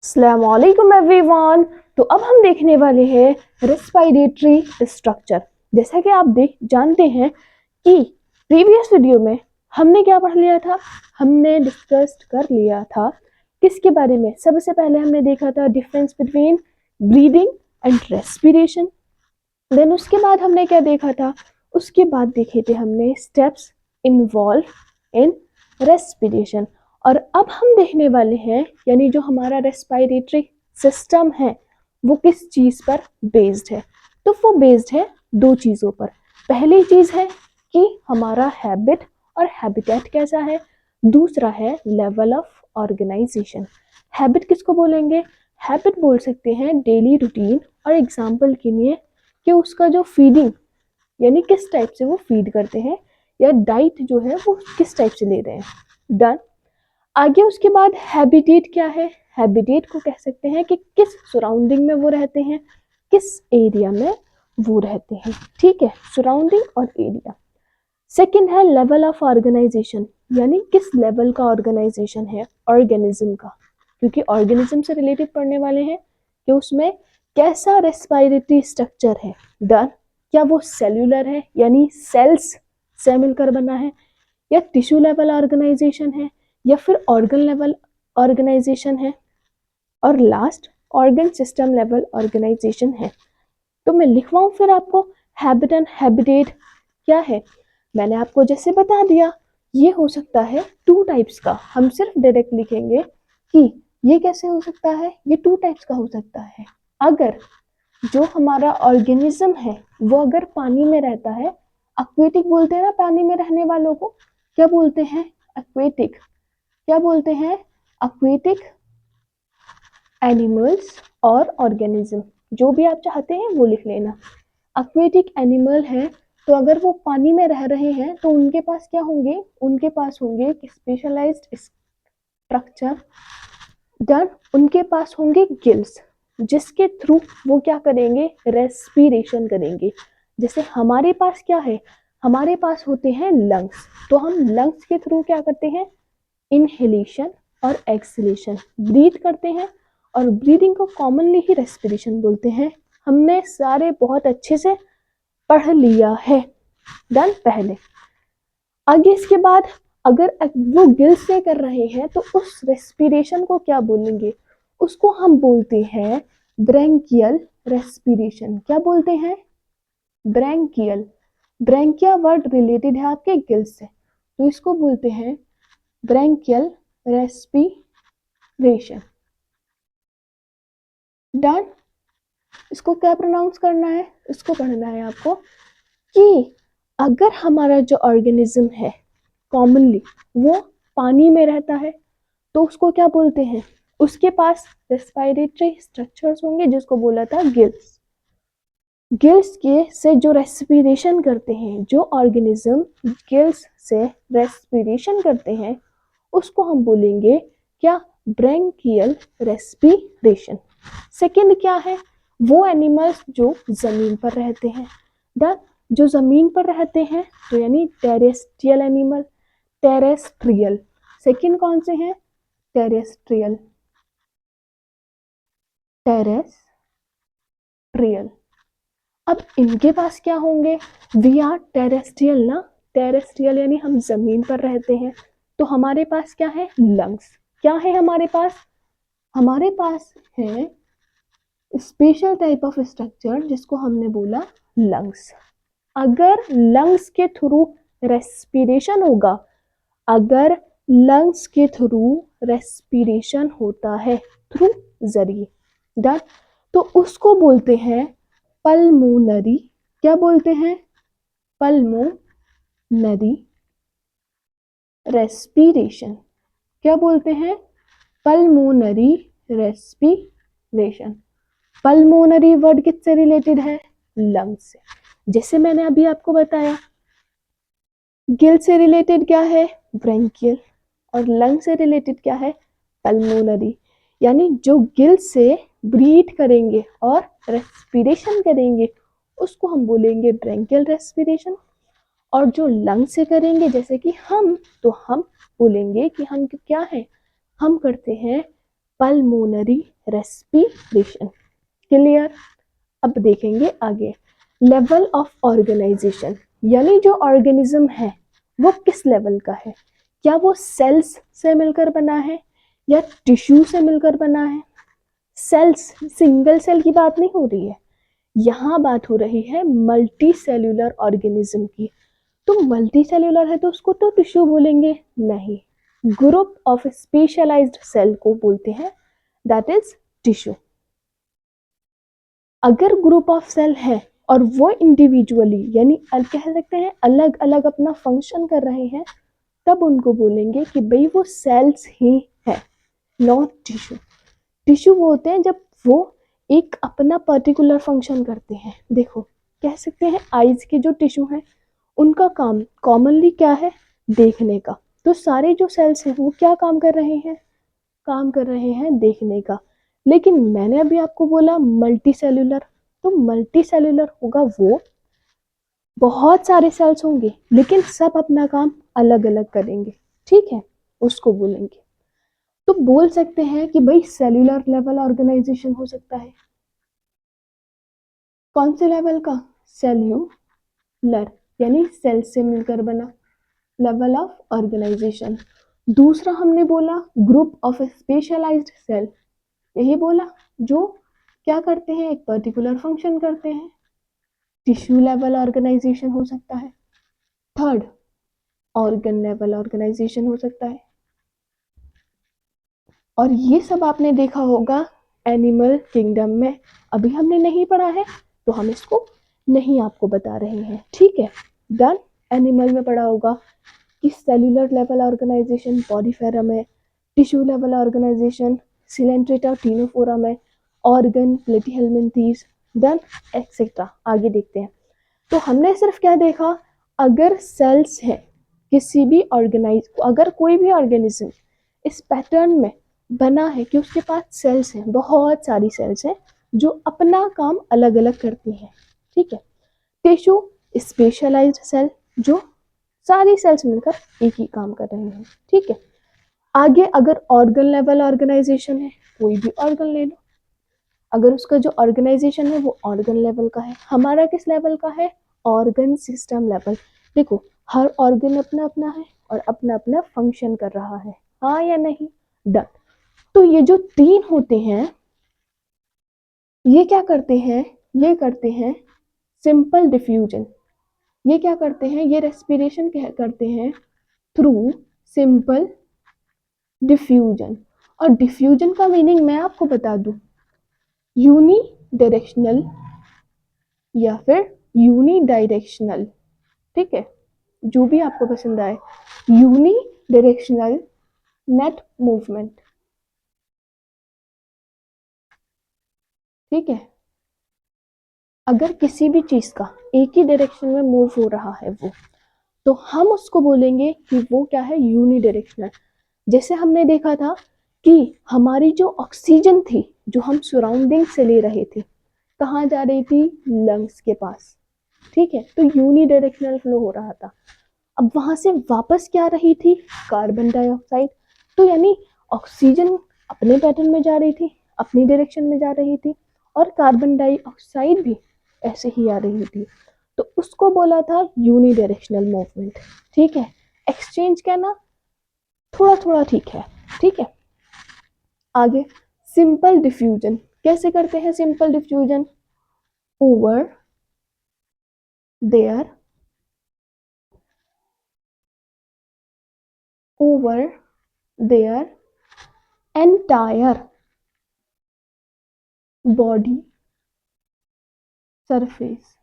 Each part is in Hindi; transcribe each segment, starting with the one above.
अस्सलामुअलैकुम एवरीवन। तो अब हम देखने वाले हैं रेस्पिरेटरी स्ट्रक्चर। जैसा कि आप जानते हैं कि प्रीवियस वीडियो में हमने क्या पढ़ लिया था, हमने डिस्कस कर लिया था किसके बारे में। सबसे पहले हमने देखा था difference between breathing and respiration. Then उसके बाद हमने क्या देखा था, उसके बाद देखे थे हमने स्टेप्स इन्वॉल्व इन रेस्पिरेशन। और अब हम देखने वाले हैं यानी जो हमारा रेस्पिरेटरी सिस्टम है वो किस चीज़ पर बेस्ड है। तो वो बेस्ड है दो चीज़ों पर। पहली चीज़ है कि हमारा हैबिट और हैबिटेट कैसा है, दूसरा है लेवल ऑफ ऑर्गेनाइजेशन। हैबिट किसको बोलेंगे, हैबिट बोल सकते हैं डेली रूटीन, और एग्जाम्पल के लिए कि उसका जो फीडिंग यानी किस टाइप से वो फीड करते हैं या डाइट जो है वो किस टाइप से ले रहे हैं। डन। आगे उसके बाद हैबिटेट क्या है, हैबिटेट को कह सकते हैं कि किस सराउंडिंग में वो रहते हैं, किस एरिया में वो रहते हैं। ठीक है, सराउंडिंग और एरिया। सेकंड है लेवल ऑफ ऑर्गेनाइजेशन, यानी किस लेवल का ऑर्गेनाइजेशन है ऑर्गेनिज्म का, क्योंकि ऑर्गेनिज्म से रिलेटेड पढ़ने वाले हैं कि उसमें कैसा रेस्पिरेटरी स्ट्रक्चर है। डन। क्या वो सेल्यूलर है यानी सेल्स से मिलकर बना है, या टिश्यू लेवल ऑर्गेनाइजेशन है, या फिर ऑर्गन लेवल ऑर्गेनाइजेशन है, और last organ system level organization है। तो मैं लिखवाऊं फिर आपको हैबिट एंड हैबिटेट क्या है। मैंने आपको जैसे बता दिया ये हो सकता है टू टाइप्स का। हम सिर्फ डायरेक्ट लिखेंगे कि ये कैसे हो सकता है, ये टू टाइप्स का हो सकता है। अगर जो हमारा ऑर्गेनिज्म है वो अगर पानी में रहता है, एक्वेटिक बोलते हैं ना पानी में रहने वालों को, क्या बोलते हैं एक्वेटिक, क्या बोलते हैं एक्वेटिक एनिमल्स और ऑर्गेनिज्म, जो भी आप चाहते हैं वो लिख लेना। एक्वेटिक एनिमल है तो अगर वो पानी में रह रहे हैं तो उनके पास क्या होंगे, उनके पास होंगे स्पेशलाइज्ड स्ट्रक्चर। डन। उनके पास होंगे गिल्स जिसके थ्रू वो क्या करेंगे, रेस्पिरेशन करेंगे। जैसे हमारे पास क्या है, हमारे पास होते हैं लंग्स, तो हम लंग्स के थ्रू क्या करते हैं, इनहेलेशन और एक्सहेलेशन, ब्रीथ करते हैं। और ब्रीदिंग को कॉमनली ही रेस्पिरेशन बोलते हैं। हमने सारे बहुत अच्छे से पढ़ लिया है। डन। पहले आगे इसके बाद अगर वो गिल से कर रहे हैं तो उस रेस्पिरेशन को क्या बोलेंगे, उसको हम बोलते हैं ब्रैंकियल रेस्पिरेशन। क्या बोलते हैं, ब्रैंकियल। ब्रैंकिया वर्ड रिलेटेड है आपके गिल से, तो इसको बोलते हैं ब्रैंकियल रेस्पिरेशन। डन। इसको क्या प्रोनाउंस करना है, इसको पढ़ना है आपको कि अगर हमारा जो ऑर्गेनिज्म है कॉमनली वो पानी में रहता है तो उसको क्या बोलते हैं, उसके पास रेस्पिरेटरी स्ट्रक्चर्स होंगे जिसको बोला था गिल्स। गिल्स के से जो रेस्पिरेशन करते हैं, जो ऑर्गेनिज्म गिल्स से रेस्पिरेशन करते हैं उसको हम बोलेंगे क्या, ब्रैंकियल रेस्पिरेशन। सेकंड क्या है, वो एनिमल्स जो जमीन पर रहते हैं। डन। जो जमीन पर रहते हैं तो यानी टेरेस्ट्रियल एनिमल, टेरेस्ट्रियल। सेकंड कौन से हैं, टेरेस्ट्रियल, टेरेस्ट्रियल। अब इनके पास क्या होंगे, वी आर टेरेस्ट्रियल ना, टेरेस्ट्रियल यानी हम जमीन पर रहते हैं, तो हमारे पास क्या है, लंग्स। क्या है हमारे पास है स्पेशल टाइप ऑफ स्ट्रक्चर जिसको हमने बोला लंग्स। अगर लंग्स के थ्रू रेस्पिरेशन होगा, अगर लंग्स के थ्रू रेस्पिरेशन होता है थ्रू जरिए, डन, तो उसको बोलते हैं पल्मोनरी। क्या बोलते हैं, पल्मोनरी रेस्पिरेशन। क्या बोलते हैं, पल्मोनरी रेस्पिरेशन। पल्मोनरी वर्ड किससे रिलेटेड है, लंग्स से। जैसे मैंने अभी आपको बताया गिल से रिलेटेड क्या है, ब्रैंकियल, और लंग से रिलेटेड क्या है, पल्मोनरी। यानी जो गिल से ब्रीथ करेंगे और रेस्पिरेशन करेंगे उसको हम बोलेंगे ब्रैंकियल रेस्पिरेशन, और जो लंग से करेंगे जैसे कि हम, तो हम बोलेंगे कि हम क्या है, हम करते हैं पल्मोनरी रेस्पिरेशन। क्लियर। अब देखेंगे आगे लेवल ऑफ ऑर्गेनाइजेशन, यानी जो ऑर्गेनिज्म है वो किस लेवल का है, क्या वो सेल्स से मिलकर बना है या टिश्यू से मिलकर बना है। सेल्स, सिंगल सेल की बात नहीं हो रही है, यहाँ बात हो रही है मल्टी सेल्यूलर ऑर्गेनिज्म की। तो मल्टी सेल्यूलर है तो उसको तो टिश्यू बोलेंगे नहीं, ग्रुप ऑफ स्पेशलाइज्ड सेल को बोलते हैं, दैट इज टिश्यू। अगर ग्रुप ऑफ सेल है और वो इंडिविजुअली यानी कह सकते हैं अलग अलग अपना फंक्शन कर रहे हैं, तब उनको बोलेंगे कि भाई वो सेल्स ही है, नॉट टिश्यू। टिश्यू वो होते हैं जब वो एक अपना पर्टिकुलर फंक्शन करते हैं। देखो कह सकते हैं आईज के जो टिश्यू हैं उनका काम कॉमनली क्या है, देखने का। तो सारे जो सेल्स हैं वो क्या काम कर रहे हैं, काम कर रहे हैं देखने का। लेकिन मैंने अभी आपको बोला मल्टी सेल्यूलर, तो मल्टी सेल्यूलर होगा वो, बहुत सारे सेल्स होंगे लेकिन सब अपना काम अलग अलग करेंगे, ठीक है, उसको बोलेंगे। तो बोल सकते हैं कि भाई सेल्यूलर लेवल ऑर्गेनाइजेशन हो सकता है। कौन से लेवल का, सेल्यूलर यानी सेल से मिलकर बना लेवल ऑफ ऑर्गेनाइजेशन। दूसरा हमने बोला ग्रुप ऑफ स्पेशलाइज्ड सेल, यही बोला जो क्या करते हैं, एक पर्टिकुलर फंक्शन करते हैं, टिश्यू लेवल ऑर्गेनाइजेशन हो सकता है। थर्ड ऑर्गन लेवल ऑर्गेनाइजेशन हो सकता है। और ये सब आपने देखा होगा एनिमल किंगडम में, अभी हमने नहीं पढ़ा है तो हम इसको नहीं आपको बता रहे हैं, ठीक है। डन। एनिमल में पढ़ा होगा कि सेल्यूलर लेवल ऑर्गेनाइजेशन पॉलीफेरम है, टिश्यू लेवल ऑर्गेनाइजेशन सिलेंट्रेटा टीनोफोरम है, ऑर्गन प्लेटीहेल्मिन्थीज, देन एक्सेट्रा। आगे देखते हैं। तो हमने सिर्फ क्या देखा, अगर सेल्स हैं किसी भी अगर कोई भी ऑर्गेनिज्म इस पैटर्न में बना है कि उसके पास सेल्स हैं, बहुत सारी सेल्स हैं जो अपना काम अलग अलग करती हैं, ठीक है। टिश्यू स्पेशलाइज्ड सेल जो सारी सेल्स मिलकर एक ही काम कर रहे हैं, ठीक है। आगे अगर ऑर्गन लेवल ऑर्गेनाइजेशन है, कोई भी ऑर्गन ले लो, अगर उसका जो ऑर्गेनाइजेशन है वो ऑर्गन लेवल का है, हमारा किस लेवल का है, ऑर्गन सिस्टम लेवल। देखो हर ऑर्गन अपना अपना है और अपना अपना फंक्शन कर रहा है, हाँ या नहीं, डन। तो ये जो तीन होते हैं ये क्या करते हैं, ये करते हैं सिंपल डिफ्यूजन। ये क्या करते हैं, ये रेस्पिरेशन करते हैं थ्रू सिंपल डिफ्यूजन। और डिफ्यूजन का मीनिंग मैं आपको बता दूं, यूनी डायरेक्शनल या फिर यूनी डायरेक्शनल, ठीक है, जो भी आपको पसंद आए। यूनी डायरेक्शनल नेट मूवमेंट, ठीक है। अगर किसी भी चीज का एक ही डायरेक्शन में मूव हो रहा है वो, तो हम उसको बोलेंगे कि वो क्या है, यूनी डायरेक्शनल। जैसे हमने देखा था कि हमारी जो ऑक्सीजन थी जो हम सराउंडिंग से ले रहे थे, कहाँ जा रही थी, लंग्स के पास, ठीक है। तो यूनी डायरेक्शनल फ्लो हो रहा था। अब वहां से वापस क्या रही थी, कार्बन डाइऑक्साइड। तो यानी ऑक्सीजन अपने पैटर्न में जा रही थी, अपनी डायरेक्शन में जा रही थी, और कार्बन डाइऑक्साइड भी ऐसे ही आ रही थी। तो उसको बोला था यूनी डायरेक्शनल मूवमेंट, ठीक है। एक्सचेंज कहना थोड़ा थोड़ा ठीक है, ठीक है। आगे सिंपल डिफ्यूजन कैसे करते हैं, simple diffusion over their entire body surface.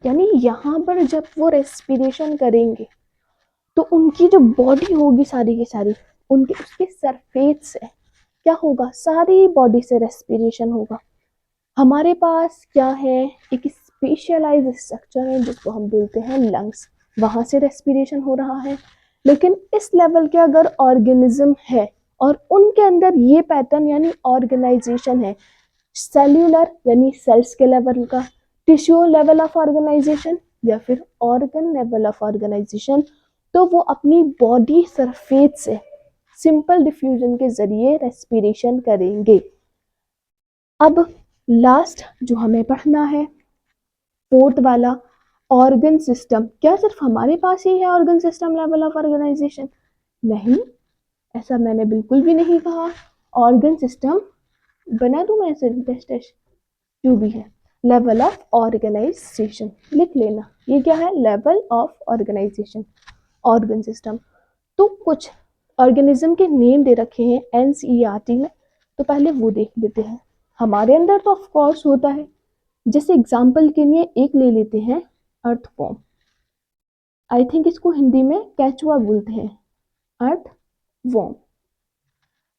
यानी यहाँ पर जब वो रेस्पिरेशन करेंगे तो उनकी जो बॉडी होगी सारी की सारी, उनके उसके सरफेस से क्या होगा, सारी बॉडी से रेस्पिरेशन होगा। हमारे पास क्या है, एक स्पेशलाइज्ड स्ट्रक्चर है जिसको हम बोलते हैं लंग्स, वहां से रेस्पिरेशन हो रहा है। लेकिन इस लेवल के अगर ऑर्गेनिज्म है और उनके अंदर ये पैटर्न यानी ऑर्गेनाइजेशन है, सेल्यूलर यानी सेल्स के लेवल का, टिश्यू लेवल ऑफ ऑर्गेनाइजेशन या फिर ऑर्गन लेवल ऑफ ऑर्गेनाइजेशन, तो वो अपनी बॉडी सरफेस से सिंपल डिफ्यूजन के जरिए रेस्पिरेशन करेंगे। अब लास्ट जो हमें पढ़ना है, फोर्थ वाला, ऑर्गन सिस्टम। क्या सिर्फ हमारे पास ही है organ system level of organization? नहीं, ऐसा मैंने बिल्कुल भी नहीं कहा। ऑर्गन सिस्टम बना दूं मैं ऐसे टेस्ट जो भी है, लेवल ऑफ ऑर्गेनाइजेशन लिख लेना। ये क्या है? Level of organization, organ system. तो कुछ ऑर्गेनिज्म के नेम दे रखे हैं एनसीईआरटी में, तो पहले वो देख लेते हैं। हमारे अंदर तो ऑफ कोर्स होता है, जैसे एग्जाम्पल के लिए एक ले लेते हैं, अर्थवॉर्म। आई थिंक इसको हिंदी में केचुआ बोलते हैं, अर्थवॉर्म।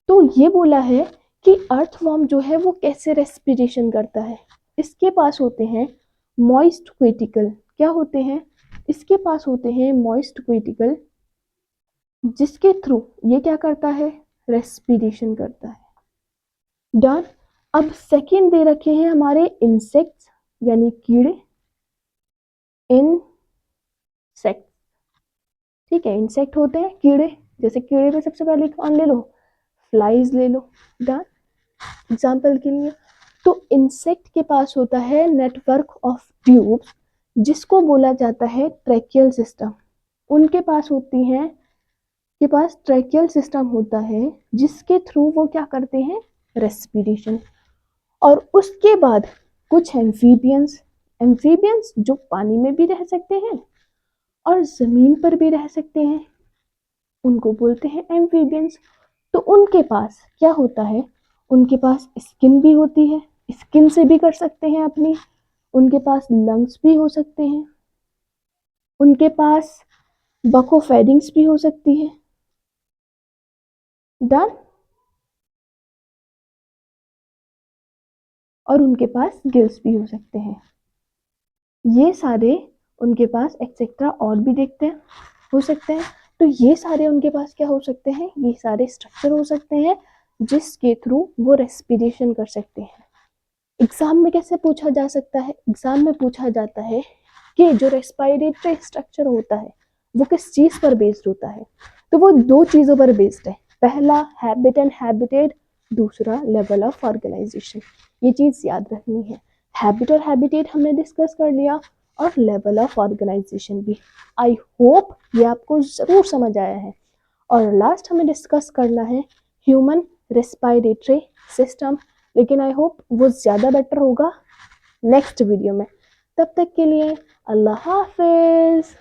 तो ये बोला है कि अर्थवॉर्म जो है वो कैसे रेस्पिरेशन करता है। इसके पास होते हैं मॉइस्ट क्यूटिकल। क्या होते हैं? इसके पास होते हैं मॉइस्ट क्यूटिकल, जिसके थ्रू ये क्या करता है? रेस्पिरेशन करता है। डन। अब सेकेंड दे रखे हैं हमारे इंसेक्ट्स, यानी कीड़े, इंसेक्ट। ठीक है, इंसेक्ट होते हैं कीड़े। जैसे कीड़े में सबसे पहले कौन ले लो? फ्लाइज ले लो। डन, एग्जाम्पल के लिए। तो इंसेक्ट के पास होता है नेटवर्क ऑफ ट्यूब्स, जिसको बोला जाता है ट्रैकियल सिस्टम। उनके पास होती हैं, के पास ट्रैकियल सिस्टम होता है, जिसके थ्रू वो क्या करते हैं? रेस्पिरेशन। और उसके बाद कुछ एम्फीबियंस, एम्फीबियंस जो पानी में भी रह सकते हैं और जमीन पर भी रह सकते हैं, उनको बोलते हैं एम्फीबियंस। तो उनके पास क्या होता है? उनके पास स्किन भी होती है, स्किन से भी कर सकते हैं अपनी। उनके पास लंग्स भी हो सकते हैं, उनके पास बकोफेरिंग्स भी हो सकती है। डन। और उनके पास गिल्स भी हो सकते हैं। ये सारे उनके पास एक्सेट्रा और भी देखते हैं, हो सकते हैं। तो ये सारे उनके पास क्या हो सकते हैं? ये सारे स्ट्रक्चर हो सकते हैं जिसके थ्रू वो रेस्पिरेशन कर सकते हैं। एग्जाम में कैसे पूछा जा सकता है? एग्जाम में पूछा जाता है कि जो रेस्पिरेटरी स्ट्रक्चर होता है वो किस चीज पर बेस्ड होता है? तो वो दो चीजों पर बेस्ड है। पहला हैबिट एंड हैबिटेट, दूसरा लेवल ऑफ ऑर्गेनाइजेशन। ये चीज याद रखनी है। हैबिट और हैबिटेट हमने डिस्कस कर लिया, और लेवल ऑफ ऑर्गेनाइजेशन भी। आई होप ये आपको जरूर समझ आया है। और लास्ट हमें डिस्कस करना है ह्यूमन रेस्पिरेटरी सिस्टम, लेकिन आई होप वो ज़्यादा बेटर होगा नेक्स्ट वीडियो में। तब तक के लिए अल्लाह हाफिज़।